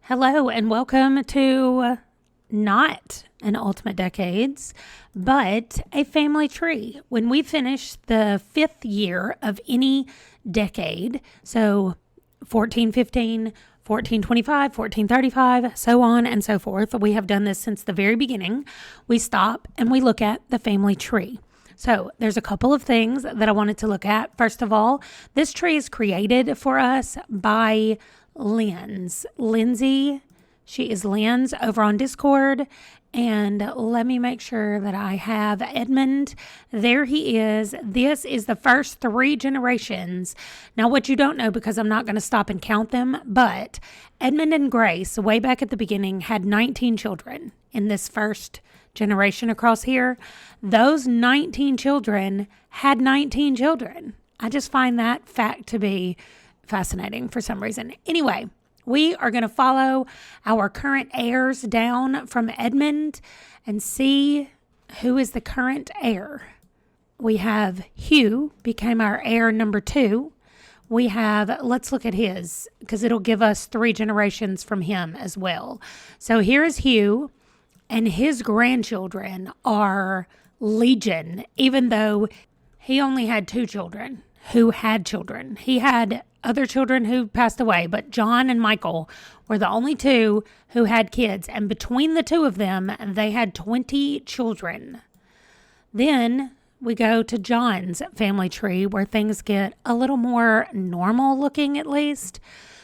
Hello and welcome to not an Ultimate Decades, but a family tree. When we finish the 5th year of any decade, so 1415, 1425, 1435, so on and so forth, we have done this since the very beginning. We stop and we look at the family tree. So there's a couple of things that I wanted to look at. First of all, this tree is created for us by Lindsay. She is Lynn's over on Discord. And let me make sure that I have Edmund. There he is. This is the first 3 generations. Now, what you don't know, because I'm not going to stop and count them, but Edmund and Grace, way back at the beginning, had 19 children in this first generation across here. Those 19 children had 19 children. I just find that fact to be fascinating for some reason. Anyway, we are going to follow our current heirs down from Edmund and see who is the current heir. We have Hugh became our heir number 2. We have, let's look at his, because it'll give us 3 generations from him as well. So here is Hugh, and his grandchildren are legion, even though he only had 2 children who had children. He had other children who passed away, but John and Michael were the only 2 who had kids. And between the 2 of them, they had 20 children. Then we go to John's family tree, where things get a little more normal looking, at least.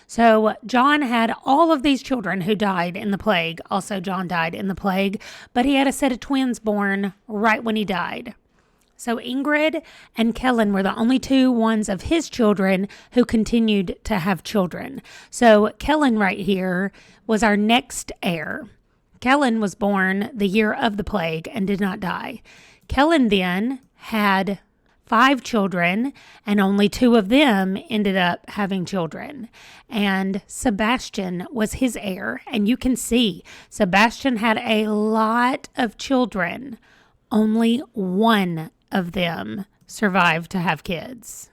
So John had all of these children who died in the plague. Also, John died in the plague, but he had a set of twins born right when he died. So Ingrid and Kellen were the only 2 ones of his children who continued to have children. So Kellen right here was our next heir. Kellen was born the year of the plague and did not die. Kellen then had 5 children, and only 2 of them ended up having children. And Sebastian was his heir. And you can see Sebastian had a lot of children. Only 1 of them survived to have kids.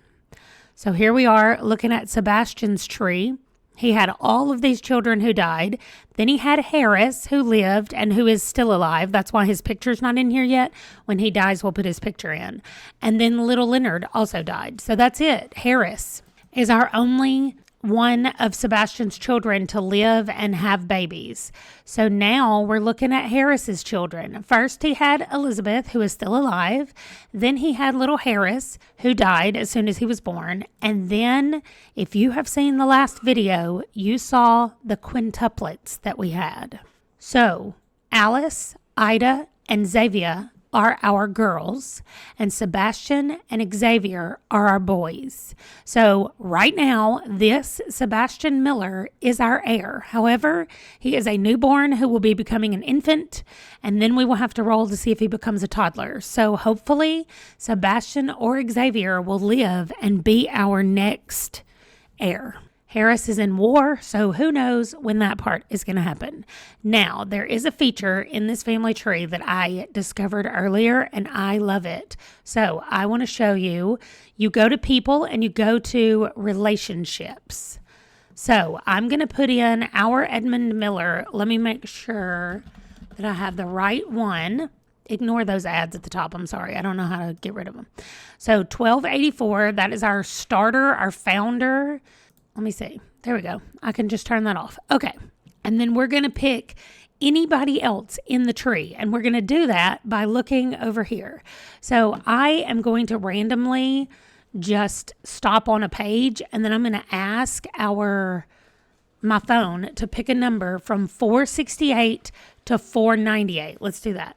So here we are looking at Sebastian's tree. He had all of these children who died. Then he had Harris, who lived and who is still alive. That's why his picture's not in here yet. When he dies, we'll put his picture in. And then little Leonard also died. So that's it. Harris is our only one of Sebastian's children to live and have babies. So now we're looking at Harris's children. First, he had Elizabeth, who is still alive. Then he had little Harris, who died as soon as he was born. And then, if you have seen the last video, you saw the quintuplets that we had. So Alice, Ida, and Xavier are our girls, and Sebastian and Xavier are our boys. So right now, this Sebastian Miller is our heir. However, he is a newborn who will be becoming an infant, and then we will have to roll to see if he becomes a toddler. So hopefully, Sebastian or Xavier will live and be our next heir. Harris is in war, so who knows when that part is going to happen. Now, there is a feature in this family tree that I discovered earlier, and I love it. So I want to show you. You go to people and you go to relationships. So I'm going to put in our Edmund Miller. Let me make sure that I have the right one. Ignore those ads at the top. I'm sorry. I don't know how to get rid of them. So 1284, that is our starter, our founder. Let me see. There we go. I can just turn that off. Okay. And then we're going to pick anybody else in the tree. And we're going to do that by looking over here. So I am going to randomly just stop on a page. And then I'm going to ask my phone to pick a number from 468 to 498. Let's do that.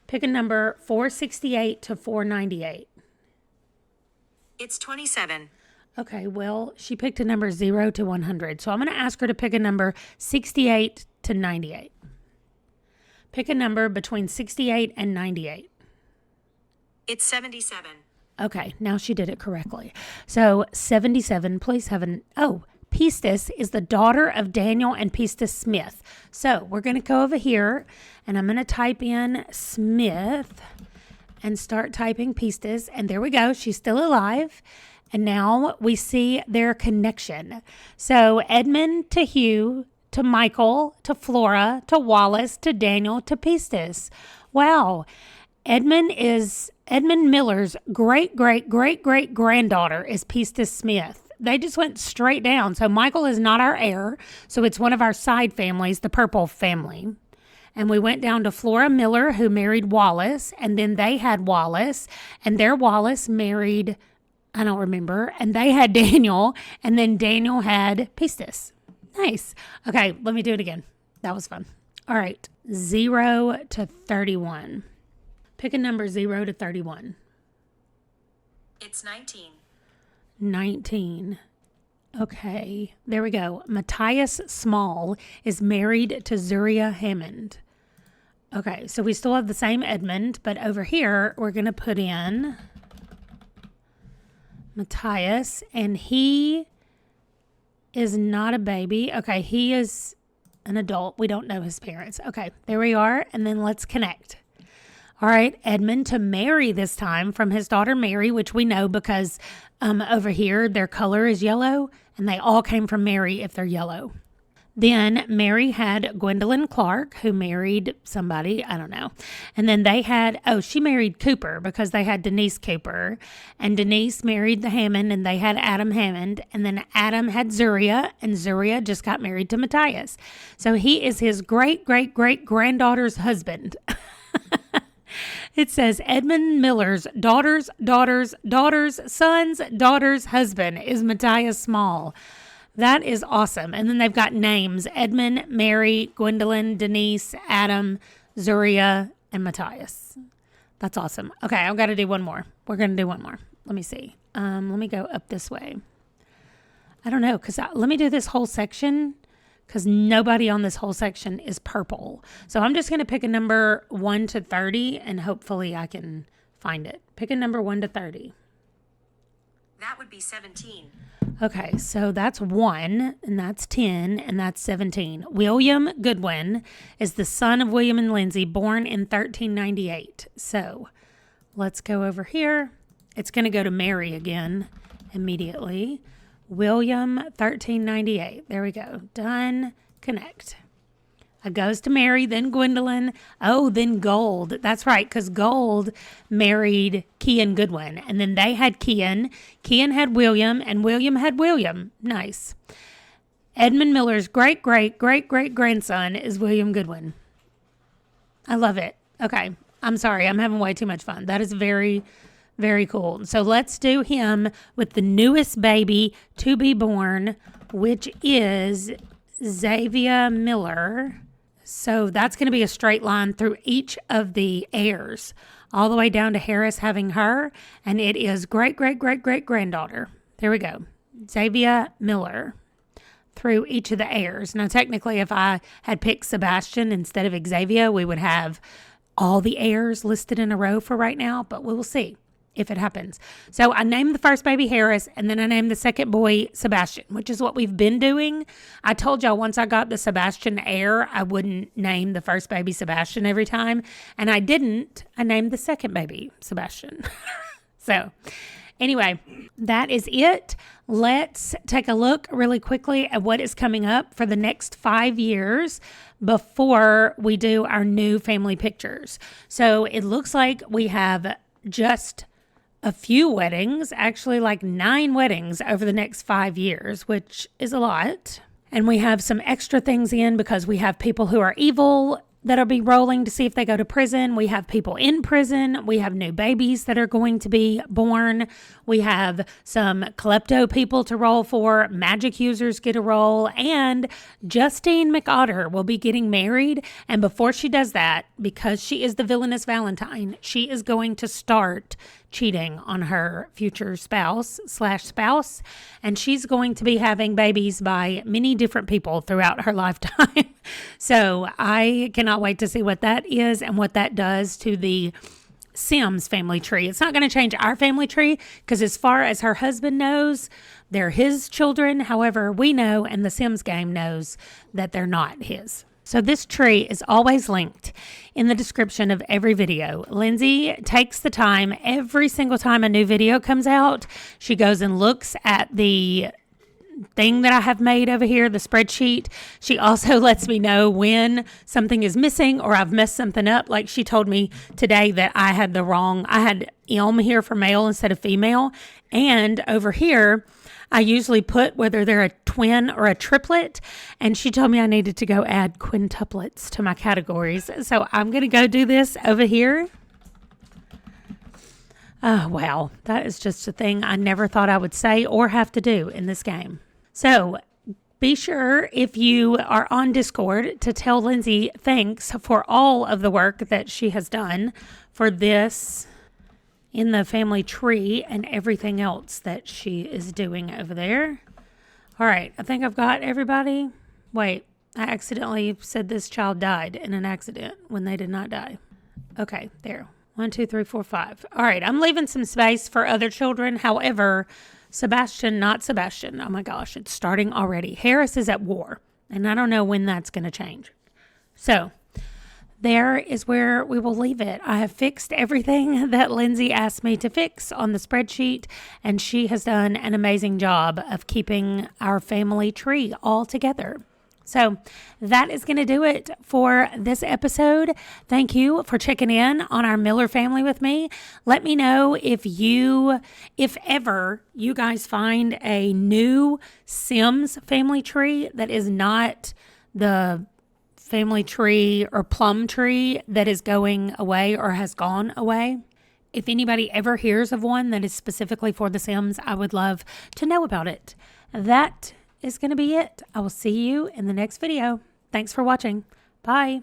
Pick a number 468 to 498. It's 27. Okay, well, she picked a number 0 to 100. So I'm going to ask her to pick a number 68 to 98. Pick a number between 68 and 98. It's 77. Okay, now she did it correctly. So 77, please have Pistis is the daughter of Daniel and Pistis Smith. So we're going to go over here, and I'm going to type in Smith and start typing Pistis. And there we go. She's still alive. And now we see their connection. So Edmund to Hugh to Michael, to Flora, to Wallace, to Daniel, to Pistis. Wow. Edmund Miller's great-great-great-great-granddaughter is Pistis Smith. They just went straight down. So Michael is not our heir. So it's one of our side families, the Purple family. And we went down to Flora Miller, who married Wallace. And then they had Wallace. And their Wallace married, I don't remember. And they had Daniel. And then Daniel had Pistis. Nice. Okay, let me do it again. That was fun. All right. 0 to 31. Pick a number 0 to 31. It's 19. 19. Okay, there we go. Matthias Small is married to Zuria Hammond. Okay, so we still have the same Edmund, but over here we're going to put in Matthias, and he is not a baby. Okay, he is an adult. We don't know his parents. Okay, there we are, and then let's connect. All right, Edmund to Mary this time from his daughter Mary, which we know because over here their color is yellow, and they all came from Mary if they're yellow. Then Mary had Gwendolyn Clark, who married somebody, I don't know. And then they had, she married Cooper because they had Denise Cooper. And Denise married the Hammond, and they had Adam Hammond. And then Adam had Zuria, and Zuria just got married to Matthias. So he is his great-great-great-granddaughter's husband. It says Edmund Miller's daughter's son's daughter's husband is Matthias Small. That is awesome. And then they've got names: Edmund, Mary, Gwendolyn, Denise, Adam, Zuria, and Matthias. That's awesome. Okay, I've got to do one more. We're going to do one more. Let me see. Let me go up this way. I don't know, because let me do this whole section, because nobody on this whole section is purple. So I'm just going to pick a number 1 to 30, and hopefully I can find it. Pick a number 1 to 30. That would be 17. Okay, so that's 1, and that's 10, and that's 17. William Goodwin is the son of William and Lindsay, born in 1398. So let's go over here. It's going to go to Mary again immediately. William, 1398. There we go. Done. Connect. It goes to Mary, then Gwendolyn. Oh, then Gold. That's right, because Gold married Kean Goodwin. And then they had Kean. Kean had William, and William had William. Nice. Edmund Miller's great-great-great-great-grandson is William Goodwin. I love it. Okay. I'm sorry. I'm having way too much fun. That is very, very cool. So let's do him with the newest baby to be born, which is Xavier Miller. So that's going to be a straight line through each of the heirs, all the way down to Harris having her, and it is great-great-great-great-granddaughter. There we go. Xavier Miller through each of the heirs. Now, technically, if I had picked Sebastian instead of Xavier, we would have all the heirs listed in a row for right now, but we will see if it happens. So I named the first baby Harris, and then I named the second boy Sebastian, which is what we've been doing. I told y'all once I got the Sebastian heir, I wouldn't name the first baby Sebastian every time, and I didn't. I named the second baby Sebastian. So anyway, that is it. Let's take a look really quickly at what is coming up for the next 5 years before we do our new family pictures. So it looks like we have just a few weddings, actually like 9 weddings over the next 5 years, which is a lot. And we have some extra things in because we have people who are evil that'll be rolling to see if they go to prison. We have people in prison. We have new babies that are going to be born. We have some klepto people to roll for. Magic users get a roll. And Justine McOtter will be getting married. And before she does that, because she is the villainous Valentine, she is going to start cheating on her future spouse, and she's going to be having babies by many different people throughout her lifetime. So I cannot wait to see what that is and what that does to the Sims family tree. It's not going to change our family tree because as far as her husband knows, they're his children. However, we know and the Sims game knows that they're not his. So this tree is always linked in the description of every video. Lindsay takes the time every single time a new video comes out. She goes and looks at the thing that I have made over here, the spreadsheet. She also lets me know when something is missing or I've messed something up. Like she told me today that I had M here for male instead of female. And over here, I usually put whether they're a twin or a triplet. And she told me I needed to go add quintuplets to my categories. So I'm going to go do this over here. Oh, wow. That is just a thing I never thought I would say or have to do in this game. So be sure, if you are on Discord, to tell Lindsay thanks for all of the work that she has done for this in the family tree and everything else that she is doing over there. All right. I think I've got everybody. Wait, I accidentally said this child died in an accident when they did not die. Okay, there. 1, 2, 3, 4, 5. All right, I'm leaving some space for other children. However, not Sebastian. Oh my gosh, it's starting already. Harris is at war, and I don't know when that's going to change. So there is where we will leave it. I have fixed everything that Lindsay asked me to fix on the spreadsheet, and she has done an amazing job of keeping our family tree all together. So that is going to do it for this episode. Thank you for checking in on our Miller family with me. Let me know if ever you guys find a new Sims family tree that is not the family tree or plum tree that is going away or has gone away. If anybody ever hears of one that is specifically for The Sims, I would love to know about it. That is going to be it. I will see you in the next video. Thanks for watching. Bye.